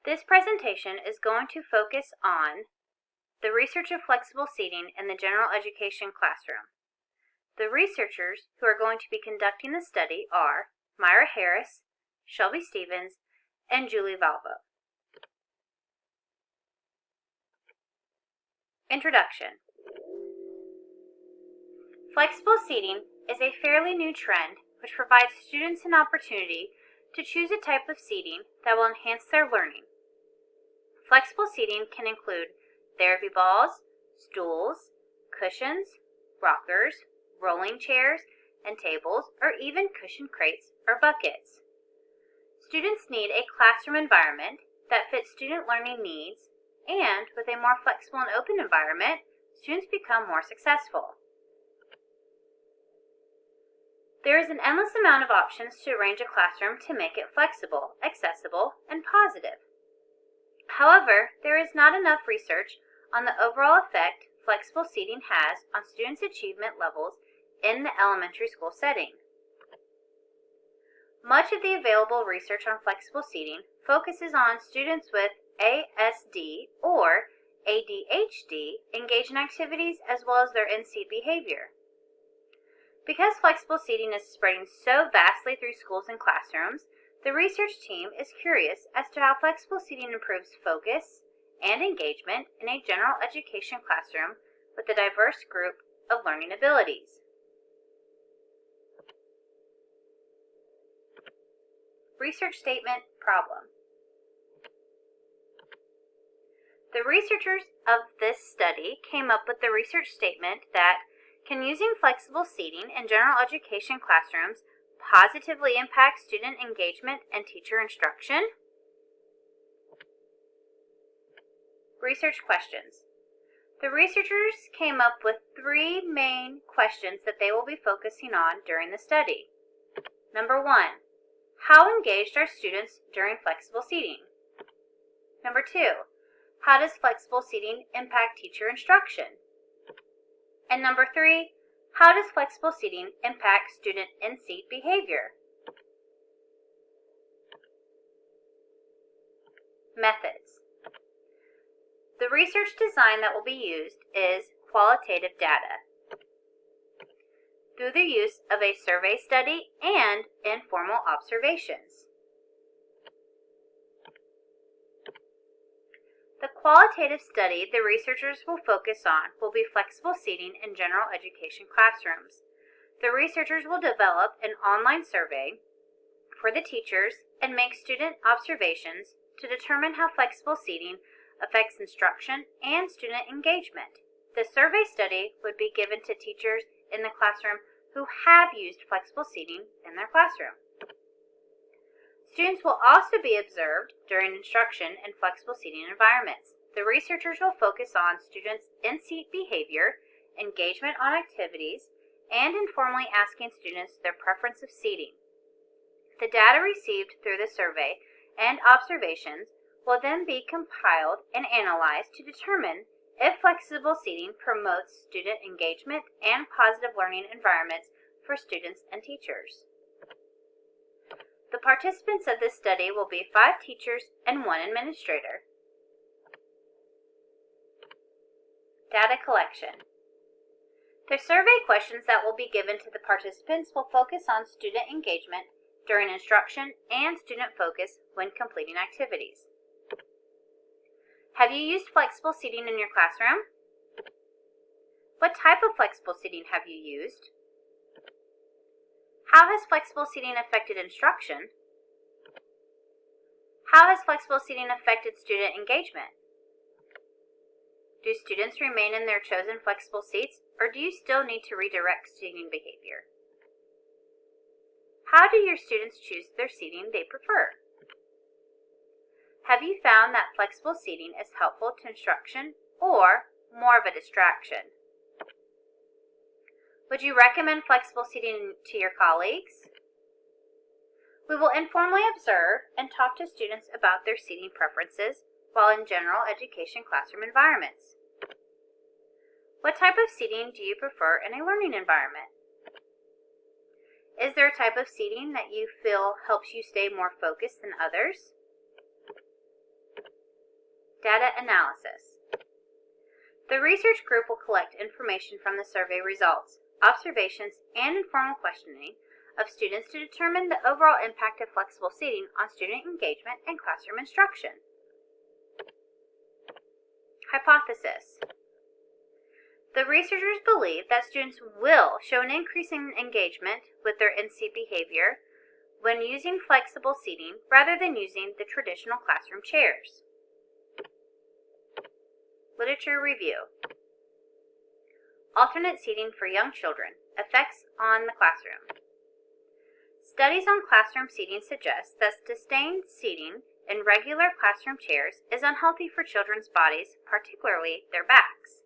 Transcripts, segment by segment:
This presentation is going to focus on the research of flexible seating in the general education classroom. The researchers who are going to be conducting the study are Myra Harris, Shelby Stevens, and Julie Valvo. Introduction. Flexible seating is a fairly new trend which provides students an opportunity to choose a type of seating that will enhance their learning. Flexible seating can include therapy balls, stools, cushions, rockers, rolling chairs, and tables, or even cushion crates or buckets. Students need a classroom environment that fits student learning needs, and with a more flexible and open environment, students become more successful. There is an endless amount of options to arrange a classroom to make it flexible, accessible, and positive. However, there is not enough research on the overall effect flexible seating has on students' achievement levels in the elementary school setting. Much of the available research on flexible seating focuses on students with ASD or ADHD engage in activities as well as their in-seat behavior. Because flexible seating is spreading so vastly through schools and classrooms, the research team is curious as to how flexible seating improves focus and engagement in a general education classroom with a diverse group of learning abilities. Research statement problem. The researchers of this study came up with the research statement that can using flexible seating in general education classrooms positively impact student engagement and teacher instruction? Research questions. The researchers came up with 3 main questions that they will be focusing on during the study. Number 1, how engaged are students during flexible seating? Number 2, how does flexible seating impact teacher instruction? And number 3, how does flexible seating impact student in-seat behavior? Methods. The research design that will be used is qualitative data through the use of a survey study and informal observations. The qualitative study the researchers will focus on will be flexible seating in general education classrooms. The researchers will develop an online survey for the teachers and make student observations to determine how flexible seating affects instruction and student engagement. The survey study would be given to teachers in the classroom who have used flexible seating in their classroom. Students will also be observed during instruction in flexible seating environments. The researchers will focus on students' in-seat behavior, engagement on activities, and informally asking students their preference of seating. The data received through the survey and observations will then be compiled and analyzed to determine if flexible seating promotes student engagement and positive learning environments for students and teachers. The participants of this study will be 5 teachers and 1 administrator. Data collection. The survey questions that will be given to the participants will focus on student engagement during instruction and student focus when completing activities. Have you used flexible seating in your classroom? What type of flexible seating have you used? How has flexible seating affected instruction? How has flexible seating affected student engagement? Do students remain in their chosen flexible seats, or do you still need to redirect seating behavior? How do your students choose their seating they prefer? Have you found that flexible seating is helpful to instruction or more of a distraction? Would you recommend flexible seating to your colleagues? We will informally observe and talk to students about their seating preferences while in general education classroom environments. What type of seating do you prefer in a learning environment? Is there a type of seating that you feel helps you stay more focused than others? Data analysis. The research group will collect information from the survey results, observations, and informal questioning of students to determine the overall impact of flexible seating on student engagement and classroom instruction. Hypothesis. The researchers believe that students will show an increase in engagement with their in-seat behavior when using flexible seating rather than using the traditional classroom chairs. Literature review. Alternate seating for young children. Effects on the classroom. Studies on classroom seating suggest that sustained seating in regular classroom chairs is unhealthy for children's bodies, particularly their backs.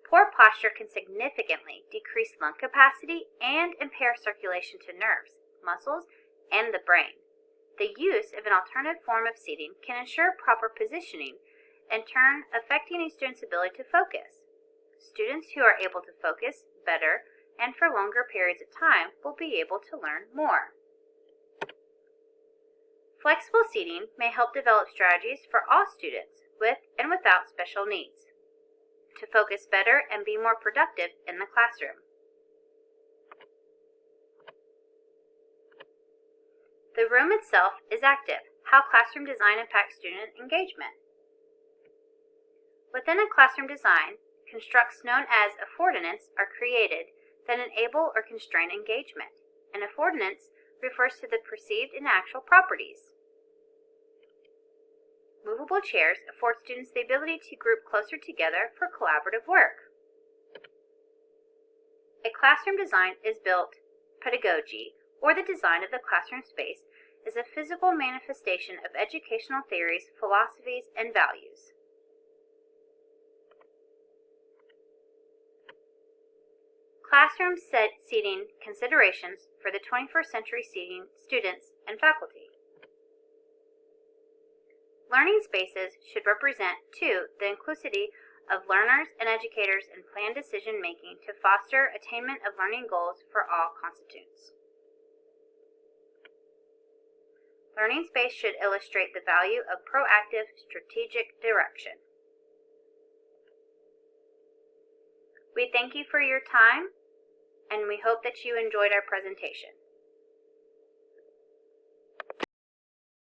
Poor posture can significantly decrease lung capacity and impair circulation to nerves, muscles, and the brain. The use of an alternative form of seating can ensure proper positioning, in turn affecting a student's ability to focus. Students who are able to focus better and for longer periods of time will be able to learn more. Flexible seating may help develop strategies for all students with and without special needs to focus better and be more productive in the classroom. The room itself is active. How classroom design impacts student engagement. Within a classroom design, constructs known as affordance are created that enable or constrain engagement. An affordance refers to the perceived and actual properties. Movable chairs afford students the ability to group closer together for collaborative work. A classroom design is built. Pedagogy, or the design of the classroom space, is a physical manifestation of educational theories, philosophies, and values. Classroom seating considerations for the 21st century seating students and faculty. Learning spaces should represent, too, the inclusivity of learners and educators in planned decision-making to foster attainment of learning goals for all constituents. Learning space should illustrate the value of proactive, strategic direction. We thank you for your time, and we hope that you enjoyed our presentation.